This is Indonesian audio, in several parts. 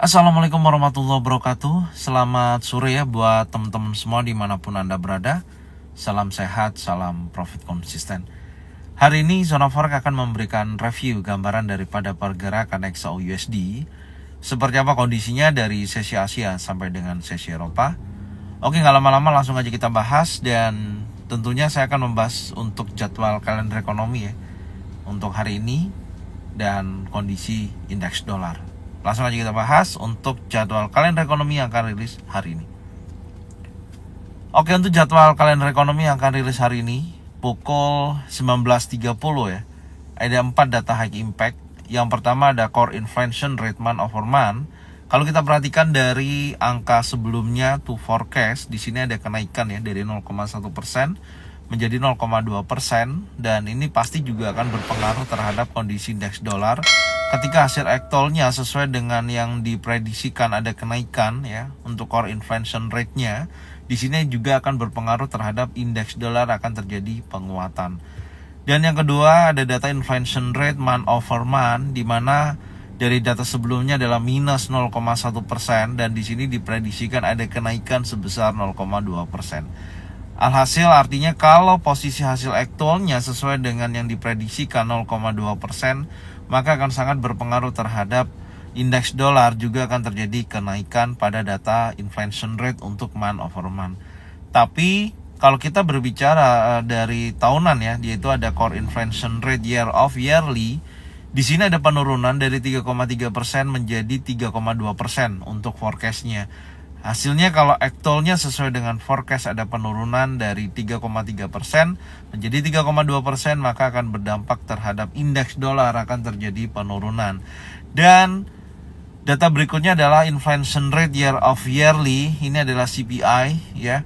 Assalamualaikum warahmatullahi wabarakatuh. Selamat sore ya buat teman-teman semua dimanapun Anda berada. Salam sehat, salam profit konsisten. Hari ini Zona Forex akan memberikan review gambaran daripada pergerakan XAU-USD. Seperti apa kondisinya dari sesi Asia sampai dengan sesi Eropa. Oke, nggak lama-lama langsung aja kita bahas. Dan tentunya saya akan membahas untuk jadwal kalender ekonomi ya, untuk hari ini dan kondisi indeks dolar. Langsung aja kita bahas untuk jadwal kalender ekonomi yang akan rilis hari ini. Oke, untuk jadwal kalender ekonomi yang akan rilis hari ini pukul 19.30 ya. Ada 4 data high impact. Yang pertama ada core inflation rate month over month. Kalau kita perhatikan dari angka sebelumnya to forecast, di sini ada kenaikan ya dari 0,1% menjadi 0,2%, dan ini pasti juga akan berpengaruh terhadap kondisi indeks dolar. Ketika hasil actualnya sesuai dengan yang diprediksikan ada kenaikan ya untuk core inflation rate-nya, di sini juga akan berpengaruh terhadap indeks dolar akan terjadi penguatan. Dan yang kedua ada data inflation rate month over month, di mana dari data sebelumnya adalah minus 0,1% dan di sini diprediksikan ada kenaikan sebesar 0,2%. Alhasil artinya kalau posisi hasil aktualnya sesuai dengan yang diprediksikan 0,2%, maka akan sangat berpengaruh terhadap indeks dolar, juga akan terjadi kenaikan pada data inflation rate untuk month over month. Tapi kalau kita berbicara dari tahunan ya, yaitu ada core inflation rate year of yearly, di sini ada penurunan dari 3,3% menjadi 3,2% untuk forecastnya. Hasilnya kalau actualnya sesuai dengan forecast ada penurunan dari 3,3% menjadi 3,2%, maka akan berdampak terhadap indeks dolar, akan terjadi penurunan. Dan data berikutnya adalah inflation rate year of yearly, ini adalah CPI ya.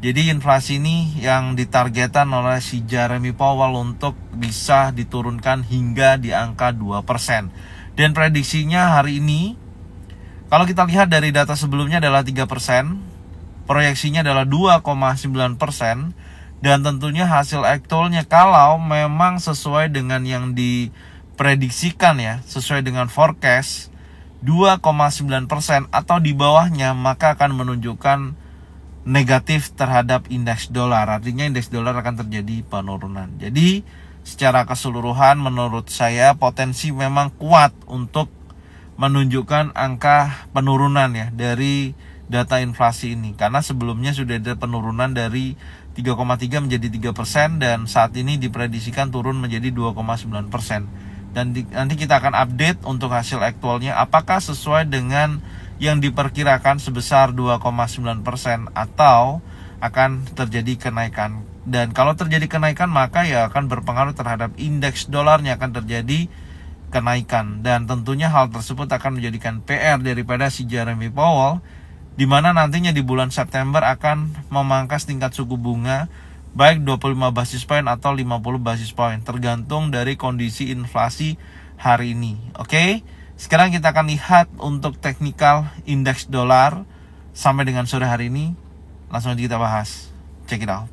Jadi inflasi ini yang ditargetkan oleh si Jeremy Powell untuk bisa diturunkan hingga di angka 2%. Dan prediksinya hari ini, kalau kita lihat dari data sebelumnya adalah 3%, proyeksinya adalah 2,9%, dan tentunya hasil aktualnya kalau memang sesuai dengan yang diprediksikan ya, sesuai dengan forecast 2,9% atau di bawahnya, maka akan menunjukkan negatif terhadap indeks dolar. Artinya indeks dolar akan terjadi penurunan. Jadi secara keseluruhan menurut saya potensi memang kuat untuk menunjukkan angka penurunan ya dari data inflasi ini, karena sebelumnya sudah ada penurunan dari 3,3 menjadi 3% dan saat ini diprediksikan turun menjadi 2,9%. Dan nanti kita akan update untuk hasil aktualnya apakah sesuai dengan yang diperkirakan sebesar 2,9% atau akan terjadi kenaikan. Dan kalau terjadi kenaikan maka ya akan berpengaruh terhadap indeks dolarnya, akan terjadi kenaikan, dan tentunya hal tersebut akan menjadikan PR daripada si Jeremy Powell, di mana nantinya di bulan September akan memangkas tingkat suku bunga baik 25 basis point atau 50 basis point tergantung dari kondisi inflasi hari ini. Oke, sekarang kita akan lihat untuk teknikal indeks dolar sampai dengan sore hari ini. Langsung aja kita bahas. Check it out.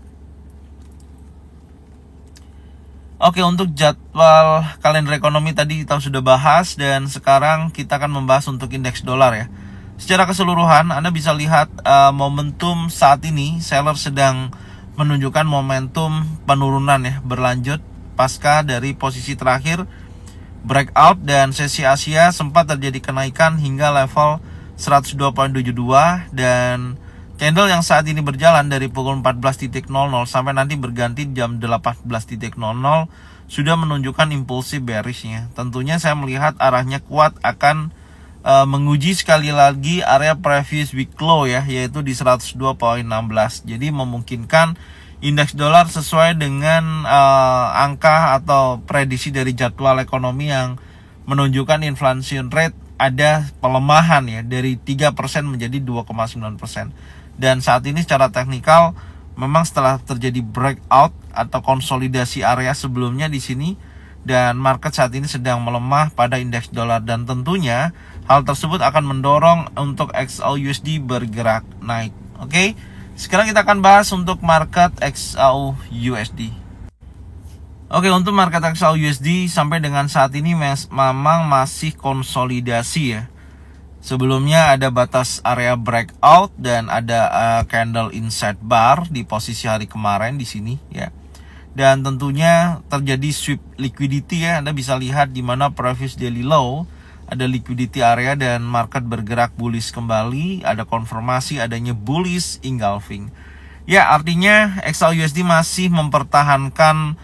Oke, untuk jadwal kalender ekonomi tadi kita sudah bahas, dan sekarang kita akan membahas untuk indeks dolar ya. Secara keseluruhan Anda bisa lihat momentum saat ini seller sedang menunjukkan momentum penurunan ya, berlanjut pasca dari posisi terakhir breakout, dan sesi Asia sempat terjadi kenaikan hingga level 102.72, dan candle yang saat ini berjalan dari pukul 14.00 sampai nanti berganti jam 18.00 sudah menunjukkan impulsif bearishnya. Tentunya saya melihat arahnya kuat akan menguji sekali lagi area previous week low ya, yaitu di 102.16. Jadi memungkinkan indeks dolar sesuai dengan angka atau prediksi dari jadwal ekonomi yang menunjukkan inflation rate ada pelemahan ya dari 3% menjadi 2,9%. Dan saat ini secara teknikal memang setelah terjadi breakout atau konsolidasi area sebelumnya di sini, dan market saat ini sedang melemah pada indeks dolar, dan tentunya hal tersebut akan mendorong untuk XAU-USD bergerak naik. Oke, sekarang kita akan bahas untuk market XAU-USD. Oke, untuk market XAU-USD sampai dengan saat ini memang masih konsolidasi ya. Sebelumnya ada batas area breakout dan ada candle inside bar di posisi hari kemarin di sini ya. Dan tentunya terjadi sweep liquidity ya. Anda bisa lihat di mana previous daily low ada liquidity area dan market bergerak bullish kembali, ada konfirmasi adanya bullish engulfing. Ya, artinya XAUUSD masih mempertahankan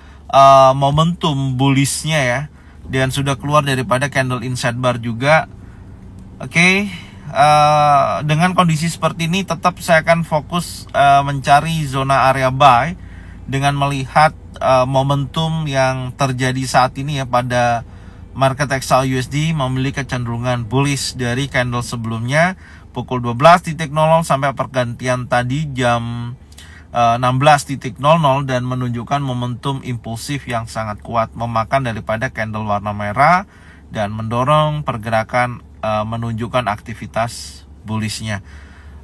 momentum bullishnya ya, dan sudah keluar daripada candle inside bar juga. Oke, dengan kondisi seperti ini tetap saya akan fokus mencari zona area buy dengan melihat momentum yang terjadi saat ini ya pada market XAUUSD memiliki kecenderungan bullish dari candle sebelumnya pukul 12.00 sampai pergantian tadi jam 16.00 dan menunjukkan momentum impulsif yang sangat kuat memakan daripada candle warna merah dan mendorong pergerakan menunjukkan aktivitas bullishnya.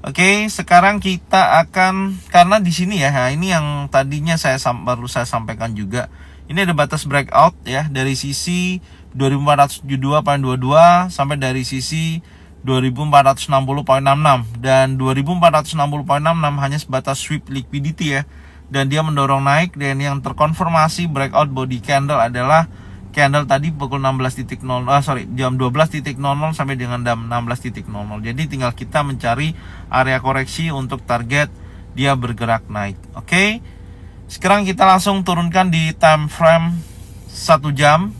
Oke, sekarang kita akan, karena di sini ya, nah ini yang tadinya baru saya sampaikan juga. Ini ada batas breakout ya dari sisi 2472.22 sampai dari sisi 2460.66 dan 2460.66 hanya sebatas sweep liquidity ya, dan dia mendorong naik. Dan yang terkonfirmasi breakout body candle adalah candle tadi pukul jam 12.00 sampai dengan jam 16.00. Jadi tinggal kita mencari area koreksi untuk target dia bergerak naik. Oke. Sekarang kita langsung turunkan di time frame 1 jam.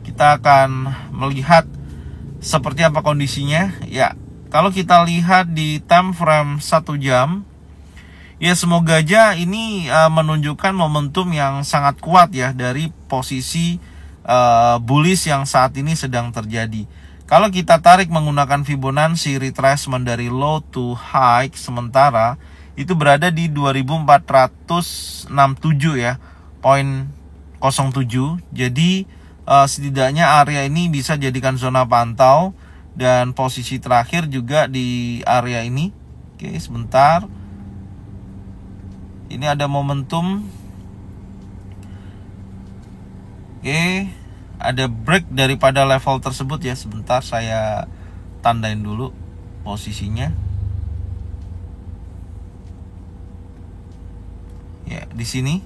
Kita akan melihat seperti apa kondisinya. Ya, kalau kita lihat di time frame 1 jam, ya semoga aja ini menunjukkan momentum yang sangat kuat ya dari posisi bullish yang saat ini sedang terjadi. Kalau kita tarik menggunakan Fibonacci retracement dari low to high sementara itu berada di 2467 ya, 0.07. Jadi setidaknya area ini bisa jadikan zona pantau dan posisi terakhir juga di area ini. Oke, sebentar. Ini ada momentum. Oke, ada break daripada level tersebut ya. Sebentar saya tandain dulu posisinya. Ya, di sini.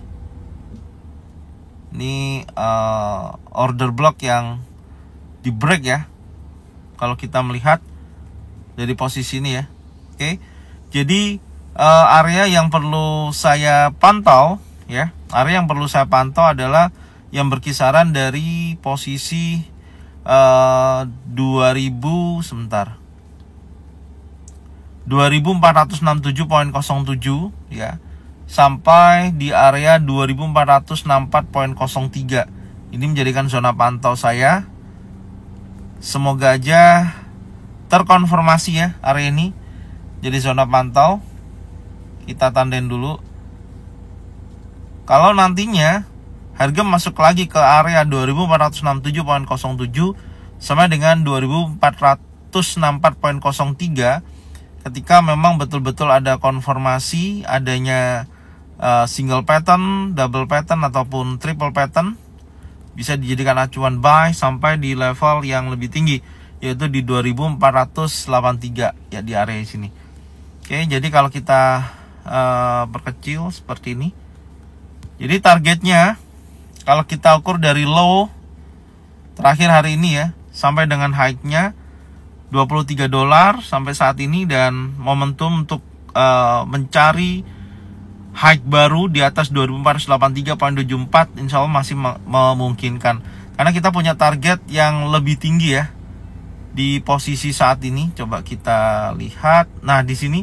Ini order block yang di break ya. Kalau kita melihat dari posisi ini ya. Oke. Jadi area yang perlu saya pantau ya. Area yang perlu saya pantau adalah yang berkisaran dari posisi 2467.07 ya, sampai di area 2464.03. Ini menjadikan zona pantau saya. Semoga aja terkonfirmasi ya area ini jadi zona pantau. Kita tandain dulu. Kalau nantinya harga masuk lagi ke area 2467.07 sama dengan 2464.03, ketika memang betul-betul ada konfirmasi adanya single pattern, double pattern ataupun triple pattern, bisa dijadikan acuan buy sampai di level yang lebih tinggi, yaitu di 2483 ya, di area sini. Oke, jadi kalau kita perkecil seperti ini, jadi targetnya kalau kita ukur dari low terakhir hari ini ya sampai dengan high-nya $23 sampai saat ini, dan momentum untuk mencari high baru di atas 2483.74 insya Allah masih memungkinkan, karena kita punya target yang lebih tinggi ya di posisi saat ini. Coba kita lihat. Nah, di sini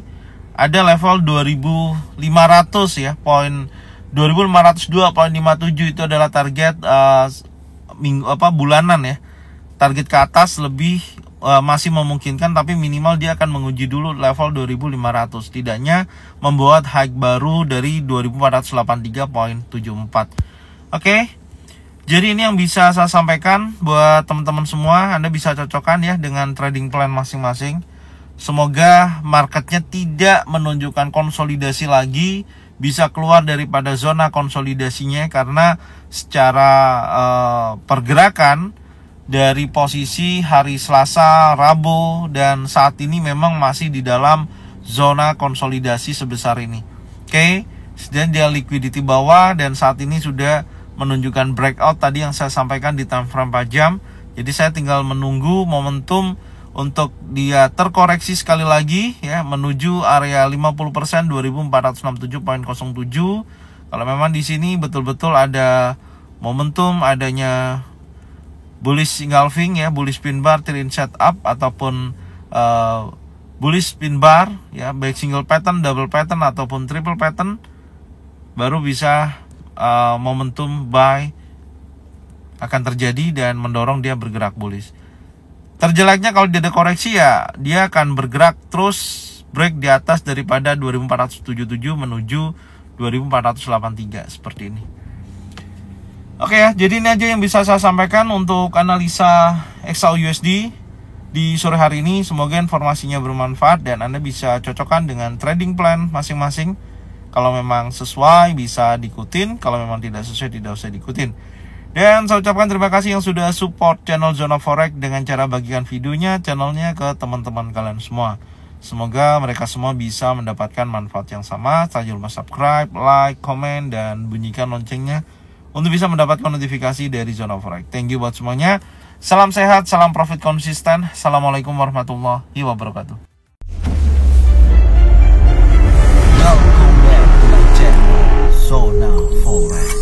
ada level 2500 ya, 2502.57 itu adalah target bulanan ya. Target ke atas lebih masih memungkinkan, tapi minimal dia akan menguji dulu level 2500, setidaknya membuat high baru dari 2483.74. Oke. Jadi ini yang bisa saya sampaikan buat teman-teman semua. Anda bisa cocokkan ya dengan trading plan masing-masing. Semoga marketnya tidak menunjukkan konsolidasi lagi, bisa keluar daripada zona konsolidasinya, karena secara pergerakan dari posisi hari Selasa, Rabu, dan saat ini memang masih di dalam zona konsolidasi sebesar ini. Oke, dan dia liquidity bawah dan saat ini sudah menunjukkan breakout tadi yang saya sampaikan di time frame 4 jam. Jadi saya tinggal menunggu momentum untuk dia terkoreksi sekali lagi ya menuju area 50% 2467.07. Kalau memang di sini betul-betul ada momentum adanya bullish engulfing ya, bullish pin bar, trend setup ataupun bullish pin bar ya, baik single pattern, double pattern ataupun triple pattern, baru bisa momentum buy akan terjadi dan mendorong dia bergerak bullish. Terjeleknya kalau dia ada koreksi ya dia akan bergerak terus break di atas daripada 2477 menuju 2483 seperti ini. Oke ya, jadi ini aja yang bisa saya sampaikan untuk analisa XAUUSD di sore hari ini. Semoga informasinya bermanfaat dan Anda bisa cocokkan dengan trading plan masing-masing. Kalau memang sesuai bisa diikutin, kalau memang tidak sesuai tidak usah diikutin. Dan saya ucapkan terima kasih yang sudah support channel Zona Forex dengan cara bagikan videonya, channelnya ke teman-teman kalian semua. Semoga mereka semua bisa mendapatkan manfaat yang sama. Saya lupa subscribe, like, komen, dan bunyikan loncengnya untuk bisa mendapatkan notifikasi dari Zona Forex. Thank you buat semuanya. Salam sehat, salam profit konsisten. Assalamualaikum warahmatullahi wabarakatuh. Welcome back to my channel, Zona Forex.